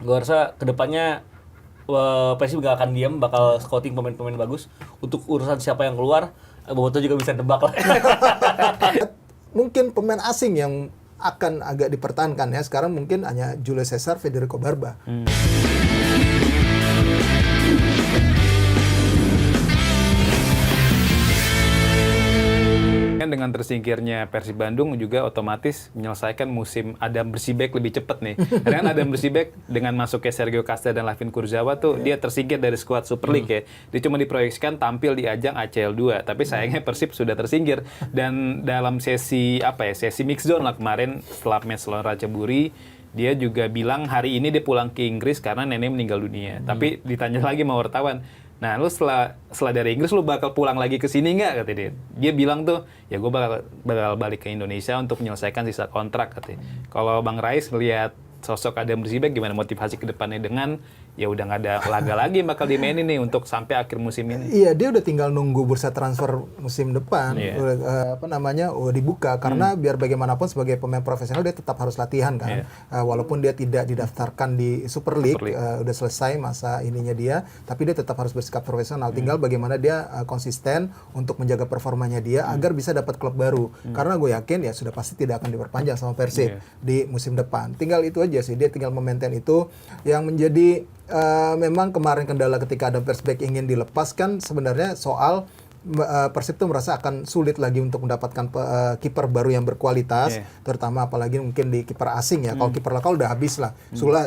Gue rasa kedepannya Persib gak akan diam, bakal scouting pemain-pemain bagus. Untuk urusan siapa yang keluar, Boboto juga bisa tebak lah. Mungkin pemain asing yang akan agak dipertahankan ya. Sekarang mungkin hanya Julio Cesar, Federico Barba. Dengan tersingkirnya Persib Bandung juga otomatis menyelesaikan musim Adam Bersibek lebih cepat nih. Karena kan Adam Bersibek dengan masuknya Sergio Castel dan Lavin Kurzawa tuh dia tersingkir dari skuad Super League ya. Dia cuma diproyeksikan tampil di ajang ACL 2, tapi sayangnya Persib sudah tersingkir. Dan dalam sesi sesi mix zone lah kemarin setelah match lawan Ratchaburi, dia juga bilang hari ini dia pulang ke Inggris karena nenek meninggal dunia. Tapi ditanya lagi sama wartawan, nah, lu setelah dari Inggris lu bakal pulang lagi ke sini nggak, kata dia. Dia bilang tuh, ya gue bakal balik ke Indonesia untuk menyelesaikan sisa kontrak, katanya. Kalau Bang Rais melihat sosok Adam Bersibek gimana motivasi ke depannya dengan ya udah nggak ada laga lagi yang bakal dimainin nih untuk sampai akhir musim ini. Iya, dia udah tinggal nunggu bursa transfer musim depan, udah dibuka karena biar bagaimanapun sebagai pemain profesional dia tetap harus latihan kan. Walaupun dia tidak didaftarkan di Super League. Udah selesai masa ininya dia, tapi dia tetap harus bersikap profesional. Tinggal bagaimana dia konsisten untuk menjaga performanya dia agar bisa dapat klub baru. Karena gue yakin ya sudah pasti tidak akan diperpanjang sama Persib di musim depan. Tinggal itu aja sih, dia tinggal memaintain itu yang menjadi memang kemarin kendala ketika ada Persibek ingin dilepaskan sebenarnya soal Persib tuh merasa akan sulit lagi untuk mendapatkan kiper baru yang berkualitas, terutama apalagi mungkin di kiper asing ya. Kalau kiper lokal udah habis lah,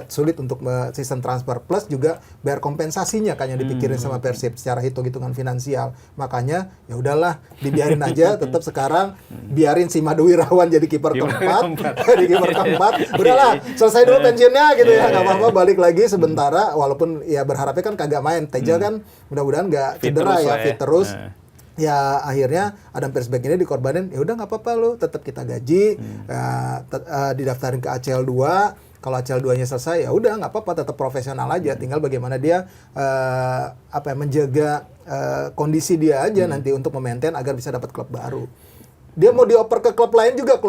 sulit untuk season transfer, plus juga bayar kompensasinya kan yang dipikirin sama Persib secara hitung-hitungan finansial. Makanya ya udahlah, dibiarin aja. Tetap sekarang biarin si Madu Wirawan jadi kiper keempat, jadi kiper keempat. Udahlah, selesai dulu pensiunnya gitu ya, nggak apa-apa, balik lagi sementara. Walaupun ya berharapnya kan kagak main. Teja kan mudah-mudahan nggak cedera ya, fit terus. Ya akhirnya Adam Persibek ini dikorbanin, ya udah nggak apa-apa lu tetap kita gaji, didaftarin ke ACL 2. Kalau ACL 2-nya selesai ya udah nggak apa-apa, tetap profesional aja. Tinggal bagaimana dia menjaga kondisi dia aja nanti untuk memaintain agar bisa dapat klub baru. Dia mau dioper ke klub lain juga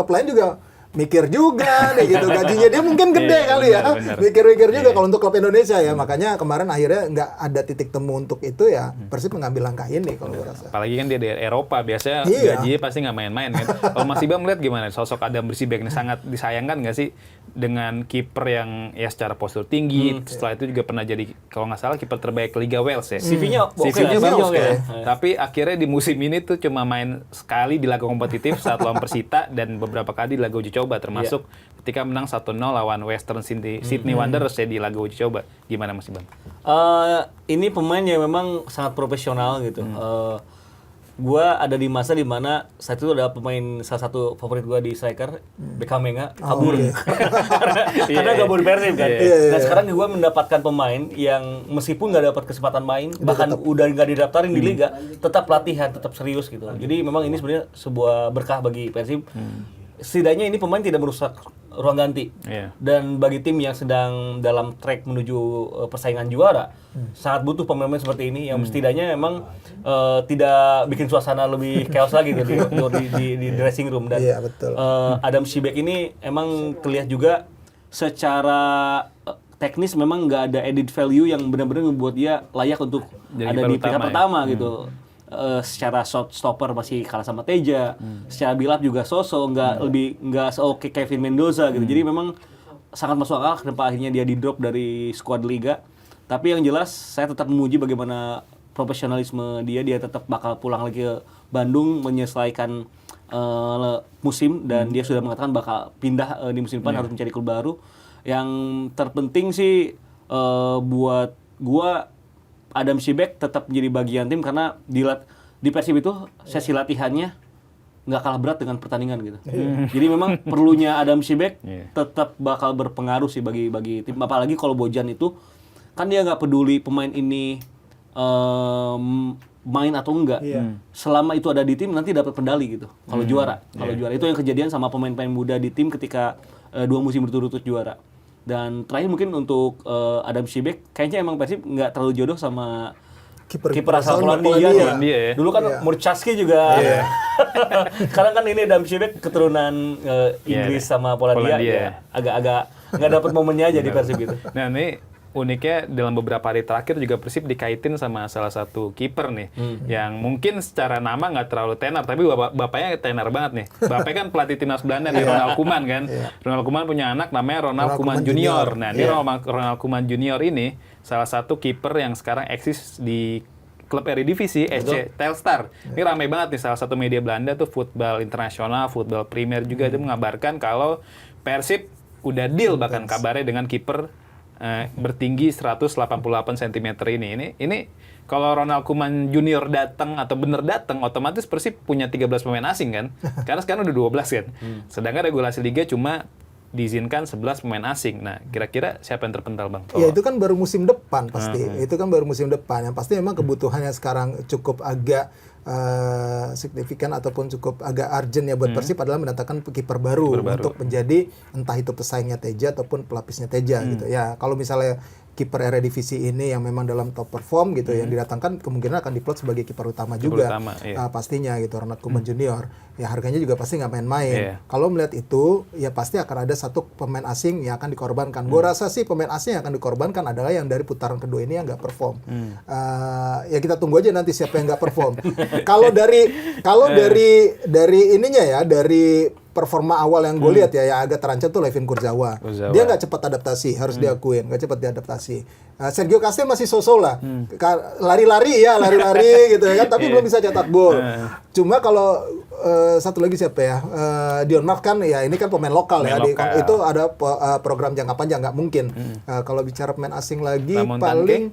mikir juga deh gitu, gajinya dia mungkin gede kali ya, mikir-mikir juga kalau untuk klub Indonesia ya. Makanya kemarin akhirnya nggak ada titik temu untuk itu ya, Persib mengambil langkah ini kalau gue rasa. Apalagi kan dia dari Eropa, biasanya gajinya pasti nggak main-main kan. Kalau Mas Ibam melihat gimana sosok Adam Bersibek ini, sangat disayangkan nggak sih dengan kiper yang ya secara postur tinggi, setelah itu juga pernah jadi kalau nggak salah kiper terbaik Liga Wales ya. CV-nya bagus kan. Tapi akhirnya di musim ini tuh cuma main sekali di laga kompetitif saat lawan Persita dan beberapa kali di laga uji coba, termasuk ketika menang 1-0 lawan Western Sydney Wanderers ya di laga uji coba. Gimana Mas Ibam? Ini pemain yang memang sangat profesional gitu. Gua ada di masa di mana saat itu ada pemain salah satu favorit gua di striker, Bekamenga, kabur. Karena kabur di Persib kan. Nah sekarang gua mendapatkan pemain yang meskipun nggak dapat kesempatan main, bahkan udah nggak didaftarin di liga, tetap latihan, tetap serius gitu. Jadi memang ini sebenarnya sebuah berkah bagi Persib. Setidaknya ini pemain tidak merusak ruang ganti. Dan bagi tim yang sedang dalam track menuju persaingan juara, sangat butuh pemain-pemain seperti ini yang setidaknya memang tidak bikin suasana lebih chaos lagi gitu di dressing room. Dan Adam Bersibek ini emang terlihat juga secara teknis memang nggak ada added value yang benar-benar membuat dia layak untuk jadi ada di peringkat pertama gitu. Secara shot stopper masih kalah sama Teja, secara build-up juga nggak seoke Kevin Mendoza gitu. Jadi memang sangat masuk akal kenapa akhirnya dia di-drop dari skuad liga. Tapi yang jelas saya tetap memuji bagaimana profesionalisme dia tetap bakal pulang lagi ke Bandung menyelesaikan musim, dan dia sudah mengatakan bakal pindah di musim depan, harus mencari klub baru. Yang terpenting sih buat gua, Adam Bersibek tetap menjadi bagian tim karena di Persib itu sesi latihannya nggak kalah berat dengan pertandingan gitu. Jadi memang perlunya Adam Bersibek tetap bakal berpengaruh sih bagi tim. Apalagi kalau Bojan itu kan dia nggak peduli pemain ini main atau enggak. Selama itu ada di tim nanti dapat medali gitu. Kalau juara itu yang kejadian sama pemain-pemain muda di tim ketika 2 musim berturut-turut juara. Dan terakhir mungkin untuk Adam Bersibek, kayaknya emang Persib nggak terlalu jodoh sama kiper asal Polandia. ya. Dulu kan Murchanski juga. Sekarang kan ini Adam Šibek keturunan Inggris sama Polandia. Ya, agak-agak nggak dapat momennya aja di Persib gitu. Nah ini uniknya dalam beberapa hari terakhir juga Persib dikaitin sama salah satu kiper nih, yang mungkin secara nama nggak terlalu tenar, tapi bapaknya tenar banget nih. Bapaknya kan pelatih timnas Belanda nih, Ronald Koeman kan. Ronald Koeman punya anak namanya Ronald Koeman Junior. Nah ini Ronald Koeman Junior ini salah satu kiper yang sekarang eksis di klub Eredivisie, SC Telstar. Ini ramai banget nih, salah satu media Belanda tuh Football Internasional, Football Premier juga itu mengabarkan kalau Persib udah deal bahkan kabarnya dengan kiper bertinggi 188 cm ini. Ini kalau Ronald Koeman Junior datang atau bener datang, otomatis Persib punya 13 pemain asing kan? Karena sekarang udah 12 kan. Sedangkan regulasi liga cuma diizinkan 11 pemain asing. Nah, kira-kira siapa yang terpental, Bang? Ya itu kan baru musim depan pasti. Itu kan baru musim depan. Yang pasti memang kebutuhannya sekarang cukup agak signifikan ataupun cukup agak urgent ya buat Persib adalah mendatangkan kiper baru untuk menjadi entah itu pesaingnya Teja ataupun pelapisnya Teja gitu ya. Kalau misalnya kiper Eredivisie ini yang memang dalam top perform gitu yang didatangkan kemungkinan akan diplot sebagai kiper utama juga pastinya gitu, Ronald Koeman Junior ya, harganya juga pasti nggak main-main. Kalau melihat itu ya pasti akan ada satu pemain asing yang akan dikorbankan. Gue rasa sih pemain asing yang akan dikorbankan adalah yang dari putaran kedua ini yang nggak perform. Ya kita tunggu aja nanti siapa yang nggak perform. Kalau dari ininya ya, dari performa awal yang gue lihat ya, yang agak terancam tuh Levin Kurzawa. Dia nggak cepat adaptasi, harus diakuin, nggak cepat diadaptasi. Sergio Castel masih so-so lah, lari-lari gitu ya kan, tapi belum bisa cetak gol. Cuma kalau satu lagi siapa ya, Dion Mark kan ya ini kan pemain lokal ya, itu ada program jangka panjang, nggak mungkin. Kalau bicara pemain asing lagi paling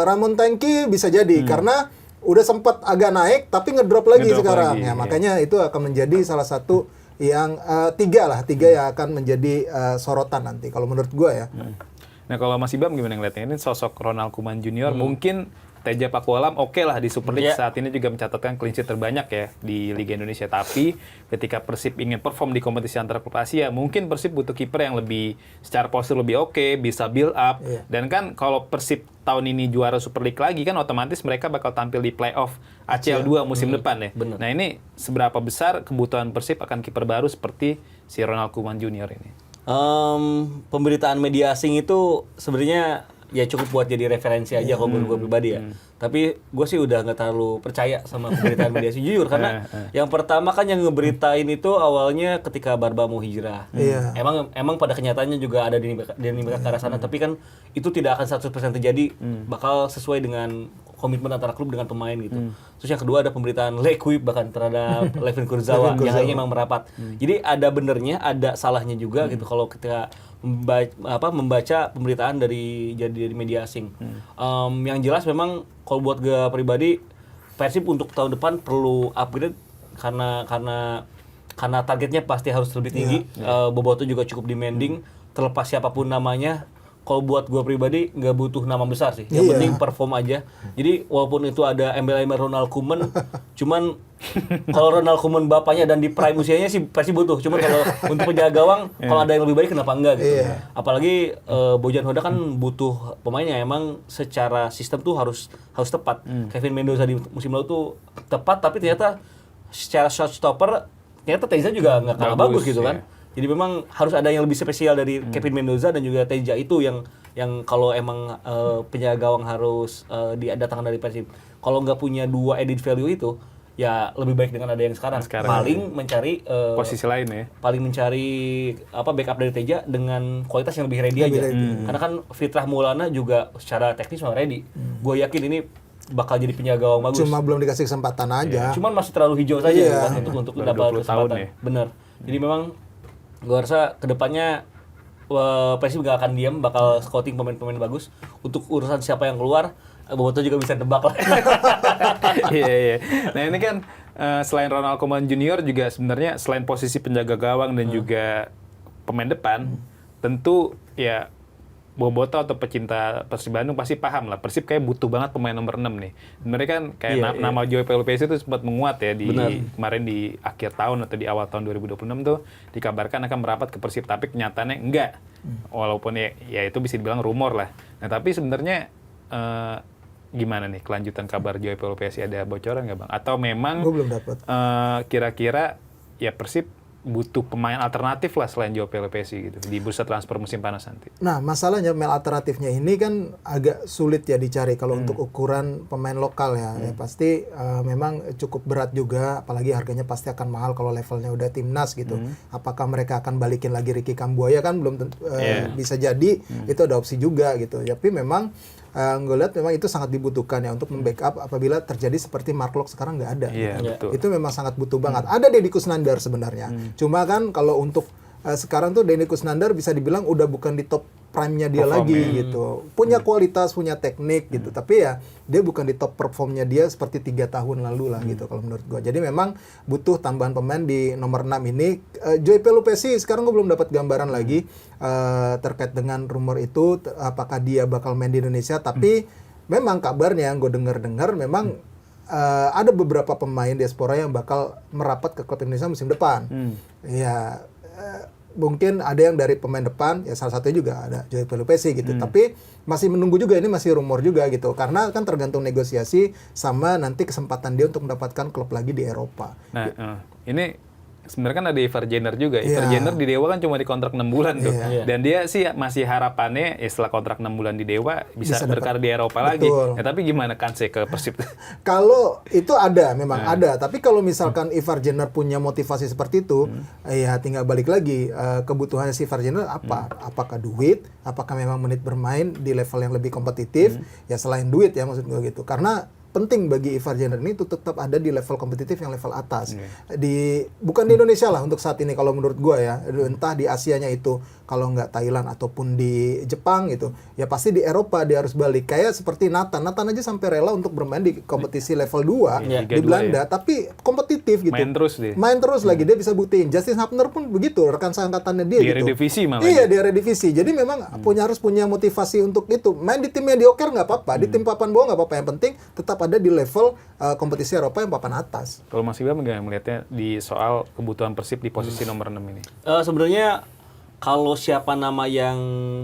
Ramon Tanki bisa jadi karena udah sempat agak naik tapi ngedrop lagi sekarang ya, makanya itu akan menjadi salah satu yang tiga yang akan menjadi sorotan nanti kalau menurut gue ya. Nah kalau Mas Ibam gimana ngeliatnya? Ini sosok Ronald Koeman Junior mungkin Teja Pakualam oke lah di Super League saat ini juga mencatatkan clean sheet terbanyak ya di Liga Indonesia. Tapi ketika Persib ingin perform di kompetisi antar klub Asia, mungkin Persib butuh kiper yang lebih secara postur lebih oke, bisa build up. Dan kan kalau Persib tahun ini juara Super League lagi kan otomatis mereka bakal tampil di playoff ACL 2 musim depan ya. Nah ini seberapa besar kebutuhan Persib akan kiper baru seperti si Ronald Koeman Junior ini? Pemberitaan media asing itu sebenarnya ya cukup buat jadi referensi aja kalau gue pribadi ya. Tapi gue sih udah nggak terlalu percaya sama pemberitaan media asing jujur karena yang pertama kan yang ngeberitain itu awalnya ketika Barba mau hijrah. Emang pada kenyataannya juga ada dinamika ke arah sana, tapi kan itu tidak akan 100% terjadi, bakal sesuai dengan komitmen antara klub dengan pemain gitu. Terus yang kedua ada pemberitaan Lequip bahkan terhadap Levin Kurzawa yang lainnya memang merapat. Jadi ada benernya, ada salahnya juga gitu kalau ketika membaca pemberitaan dari media asing. Yang jelas memang kalau buat gue pribadi Persib untuk tahun depan perlu upgrade karena targetnya pasti harus lebih tinggi. Boboto juga cukup demanding, terlepas siapapun namanya. Kalau buat gue pribadi nggak butuh nama besar sih, yang penting perform aja. Jadi walaupun itu ada embel-embel Ronald Koeman, cuman kalau Ronald Koeman bapaknya dan di prime usianya sih pasti butuh. Cuman kalau untuk penjaga gawang, kalau ada yang lebih baik kenapa enggak gitu. Apalagi Bojan Hoda kan butuh pemainnya emang secara sistem tuh harus tepat. Kevin Mendoza di musim lalu tuh tepat, tapi ternyata secara shot stopper ternyata Teja juga nggak kalah bagus gitu kan. Jadi memang harus ada yang lebih spesial dari Kevin Mendoza dan juga Teja itu yang kalau emang penjaga gawang harus didatangkan dari Persib. Kalau nggak punya dua added value itu, ya lebih baik dengan ada yang sekarang. Paling mencari posisi lain ya. Paling mencari backup dari Teja dengan kualitas yang lebih ready aja. Karena kan Fitrah Maulana juga secara teknis memang ready. Gue yakin ini bakal jadi penjaga gawang bagus. Cuma belum dikasih kesempatan aja. Cuman masih terlalu hijau saja kan untuk dapat kesempatan. Ya. Bener. Jadi memang gue rasa kedepannya Persib gak akan diam, bakal scouting pemain-pemain bagus. Untuk urusan siapa yang keluar, Boboto juga bisa tebak lah. Iya. Nah ini kan selain Ronald Koeman Junior juga sebenarnya selain posisi penjaga gawang dan juga pemain depan, tentu ya Boboto atau pecinta Persib Bandung pasti paham lah. Persib kayak butuh banget pemain nomor 6 nih. Sebenarnya kan kayak nama Joey Pelupesi itu sempat menguat ya kemarin di akhir tahun atau di awal tahun 2026 tuh dikabarkan akan merapat ke Persib, tapi kenyataannya enggak. Walaupun ya itu bisa dibilang rumor lah. Nah tapi sebenarnya gimana nih kelanjutan kabar Joey Pelupesi, ada bocoran nggak Bang? Atau memang Gue belum dapat. kira-kira ya Persib butuh pemain alternatif lah selain Joey Pelupesi gitu di bursa transfer musim panas nanti? Nah, masalahnya pemain alternatifnya ini kan agak sulit ya dicari kalau untuk ukuran pemain lokal ya. Ya pasti memang cukup berat juga, apalagi harganya pasti akan mahal kalau levelnya udah timnas gitu. Apakah mereka akan balikin lagi Ricky Kambuaya kan belum bisa jadi, itu ada opsi juga gitu. Tapi memang gue lihat memang itu sangat dibutuhkan ya untuk membackup apabila terjadi seperti Mark Locke sekarang nggak ada. Iya, gitu. betul. Itu memang sangat butuh banget. Ada Deddy Kusnandar sebenarnya. Cuma kan kalau untuk sekarang tuh Deddy Kusnandar bisa dibilang udah bukan di top prime-nya dia Perform, lagi ya. gitu. Punya kualitas, punya teknik gitu. Tapi ya dia bukan di top performnya dia seperti 3 tahun lalu lah gitu kalau menurut gue. Jadi memang butuh tambahan pemain di nomor 6 ini. Joey Pelupesi sekarang gue belum dapat gambaran lagi terkait dengan rumor itu apakah dia bakal main di Indonesia. Tapi memang kabarnya yang gue dengar memang ada beberapa pemain diaspora yang bakal merapat ke klub Indonesia musim depan. Ya mungkin ada yang dari pemain depan, ya salah satunya juga ada Joey Pelupesi gitu. Tapi masih menunggu juga, ini masih rumor juga gitu. Karena kan tergantung negosiasi sama nanti kesempatan dia untuk mendapatkan klub lagi di Eropa. Nah, ini sebenarnya kan ada Ivar Jenner juga. Iya. Ivar Jenner di Dewa kan cuma di kontrak 6 bulan tuh. Iya. Dan dia sih masih harapannya ya setelah kontrak 6 bulan di Dewa bisa berkarir di Eropa Betul. lagi. Ya, tapi gimana kansnya ke Persib? Kalau itu ada, memang ada. Tapi kalau misalkan Ivar Jenner punya motivasi seperti itu, ya tinggal balik lagi. Kebutuhannya si Ivar Jenner apa? Apakah duit? Apakah memang menit bermain di level yang lebih kompetitif? Ya selain duit ya maksud gue gitu. Karena penting bagi Ivar Jenner ini untuk tetap ada di level kompetitif yang level atas. Bukan di Indonesia lah untuk saat ini kalau menurut gue ya. Entah di Asianya itu, kalau nggak Thailand ataupun di Jepang gitu. Ya pasti di Eropa dia harus balik. Kayak seperti Nathan aja sampai rela untuk bermain di kompetisi level 2 di Belanda. Tapi kompetitif gitu. Main terus dia. Main terus lagi, dia bisa buktiin. Justin Hapner pun begitu, rekan seangkatannya dia Di gitu. Eredivisie malah. Iya, di Eredivisie. Jadi memang harus punya motivasi untuk itu. Main di tim mediocre nggak apa-apa, di tim papan bawah nggak apa-apa. Yang penting tetap ada di level kompetisi Eropa yang papan atas. Kalau Mas Iqbal bagaimana melihatnya di soal kebutuhan Persib di posisi nomor 6 ini? Sebenarnya kalau siapa nama yang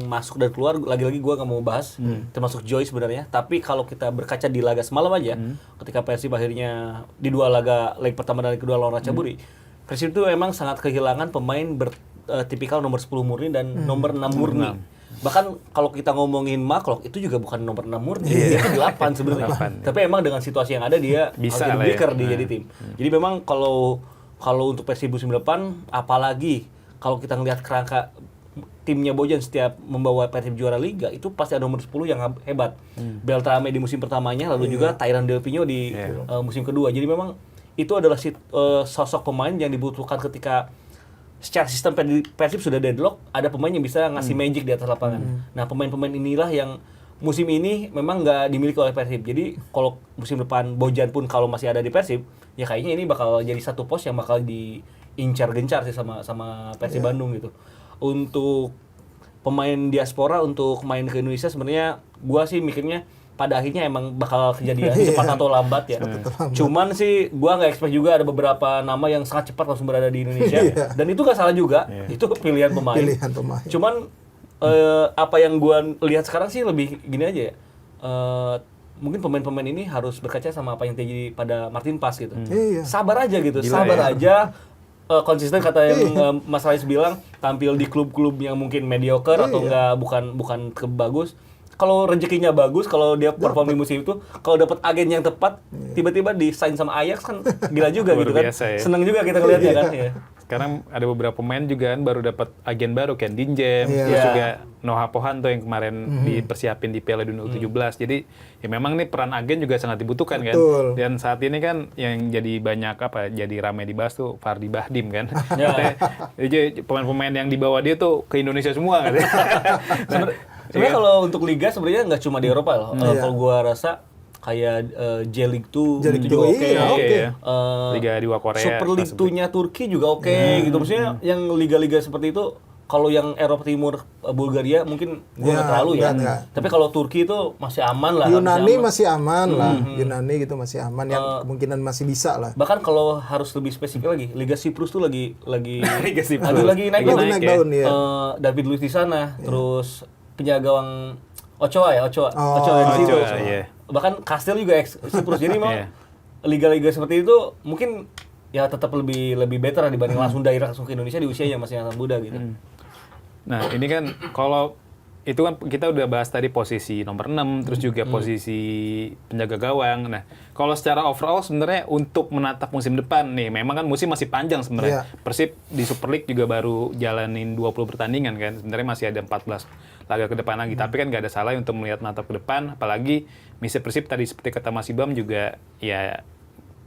masuk dan keluar, lagi-lagi gue nggak mau bahas, termasuk Joy sebenarnya. Tapi kalau kita berkaca di laga semalam aja, ketika Persib akhirnya di 2 laga, leg pertama dan kedua lawan Ratchaburi, Persib itu emang sangat kehilangan pemain bertipikal nomor 10 murni dan nomor 6 murni. Bahkan kalau kita ngomongin Mark Locke, itu juga bukan nomor 6 murni, dia itu 8 sebenarnya. Tapi emang dengan situasi yang ada dia Bisa harus lah jadi ya. jadi tim. Jadi memang kalau untuk Persib musim depan, apalagi kalau kita ngelihat kerangka timnya Bojan setiap membawa Persib juara Liga, itu pasti ada nomor 10 yang hebat. Beltrame di musim pertamanya, lalu juga Tyran Delpino di musim kedua. Jadi memang itu adalah sosok pemain yang dibutuhkan ketika secara sistem Persib sudah deadlock, ada pemain yang bisa ngasih magic di atas lapangan. Nah, pemain-pemain inilah yang musim ini memang nggak dimiliki oleh Persib. Jadi kalau musim depan Bojan pun kalau masih ada di Persib, ya kayaknya ini bakal jadi satu pos yang bakal diincar gencar sih sama Persib Bandung gitu. Untuk pemain diaspora untuk main ke Indonesia sebenarnya gua sih mikirnya pada akhirnya emang bakal kejadian cepat atau lambat ya. Cuman sih gua nggak expect juga ada beberapa nama yang sangat cepat langsung berada di Indonesia. Dan itu nggak salah juga. Itu pilihan pemain. Cuman apa yang gua lihat sekarang sih lebih gini aja ya. Mungkin pemain-pemain ini harus berkaca sama apa yang terjadi pada Martin Paes gitu. Sabar aja gitu. Sabar aja. Konsisten kata yang Mas Rais bilang, tampil di klub-klub yang mungkin mediocre atau enggak bukan bagus. Kalau rezekinya bagus, kalau dia perform di musim itu, kalau dapat agen yang tepat, tiba-tiba di-sign sama Ajax kan gila juga gitu kan. Biasa, ya. Senang juga kita ngeliatnya kan. Ya. Sekarang ada beberapa pemain juga kan baru dapat agen baru, Ken Dinjem, terus juga Noah Pohanto yang kemarin dipersiapin di Piala Dunia U17. Jadi ya memang nih peran agen juga sangat dibutuhkan kan. Dan saat ini kan yang jadi banyak jadi ramai dibahas tuh Fardi Bahdim kan. Jadi pemain-pemain yang dibawa dia tuh ke Indonesia semua kan. Sebenarnya kalau untuk liga sebenarnya nggak cuma di Eropa loh. Kalau gua rasa kayak J-League 2 itu juga oke. Liga 2 Korea. Super League 2-nya Turki juga oke gitu. Maksudnya yang liga-liga seperti itu, kalau yang Eropa Timur, Bulgaria mungkin gua nggak terlalu ya. Tapi kalau Turki itu masih aman lah. Yunani masih aman lah. Yunani gitu masih aman, yang kemungkinan masih bisa lah. Bahkan kalau harus lebih spesifik lagi, Liga Siprus tuh lagi Liga Siprus. lagi naik daun ya. David Luiz di sana, terus penjaga gawang Ochoa di situ. bahkan Kastel juga Siprus. Jadi memang liga-liga seperti itu mungkin ya tetap lebih better dibanding langsung langsung ke Indonesia di usia yang masih sangat muda gitu. Nah, ini kan kalau itu kan kita udah bahas tadi posisi nomor 6, terus juga posisi penjaga gawang. Nah, kalau secara overall sebenarnya untuk menatap musim depan nih, memang kan musim masih panjang sebenarnya. Persib di Super League juga baru jalanin 20 pertandingan kan. Sebenarnya masih ada 14 laga ke depan lagi. Tapi kan nggak ada salah untuk melihat menatap ke depan. Apalagi misi Persib tadi seperti kata Mas Ibam juga ya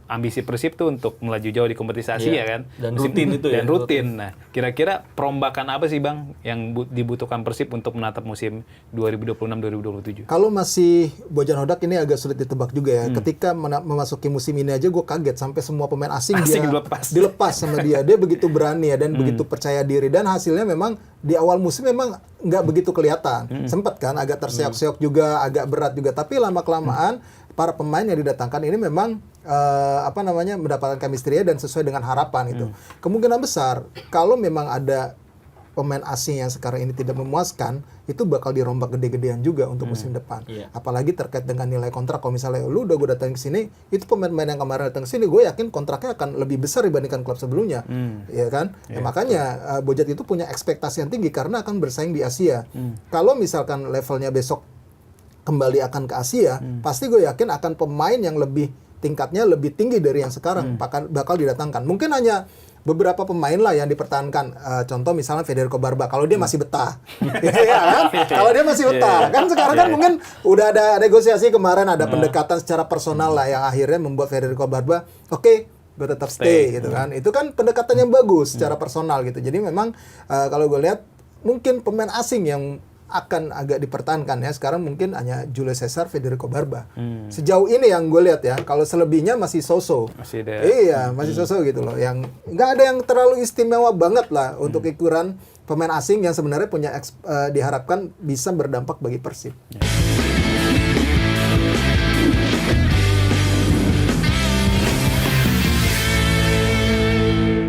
ambisi Persib tuh untuk melaju jauh di kompetisi Asia kan. Dan rutin itu dan rutin. Nah, kira-kira perombakan apa sih Bang yang dibutuhkan Persib untuk menatap musim 2026-2027? Kalau masih Bojan Hodak ini agak sulit ditebak juga ya. Ketika memasuki musim ini aja gue kaget sampai semua pemain asing dia dilepas sama dia. Dia begitu berani ya dan begitu percaya diri, dan hasilnya memang di awal musim memang nggak begitu kelihatan. Sempat kan agak terseok-seok juga, agak berat juga. Tapi lama-kelamaan para pemain yang didatangkan ini memang mendapatkan chemistry dan sesuai dengan harapan itu. Kemungkinan besar kalau memang ada pemain asing yang sekarang ini tidak memuaskan, itu bakal dirombak gede-gedean juga untuk musim depan. Apalagi terkait dengan nilai kontrak. Kalau misalnya lu udah gue datang ke sini, itu pemain-pemain yang kemarin datang ke sini, gue yakin kontraknya akan lebih besar dibandingkan klub sebelumnya, ya kan? Ya, makanya Bojat itu punya ekspektasi yang tinggi karena akan bersaing di Asia. Kalau misalkan levelnya besok kembali akan ke Asia, pasti gue yakin akan pemain yang tingkatnya lebih tinggi dari yang sekarang bakal didatangkan. Mungkin hanya beberapa pemain lah yang dipertahankan. Contoh misalnya Federico Barba, kalau dia masih betah. Ya kan? Kalau dia masih betah. Kan sekarang kan mungkin udah ada negosiasi kemarin, ada pendekatan secara personal lah yang akhirnya membuat Federico Barba, oke, gue tetap stay gitu kan. Itu kan pendekatan yang bagus secara personal gitu. Jadi memang kalau gue lihat mungkin pemain asing yang akan agak dipertahankan ya. Sekarang mungkin hanya Julio Cesar, Federico Barba. Sejauh ini yang gue lihat ya. Kalau selebihnya masih so-so. Masih so-so gitu loh. Yang nggak ada yang terlalu istimewa banget lah untuk ukuran pemain asing yang sebenarnya diharapkan bisa berdampak bagi Persib.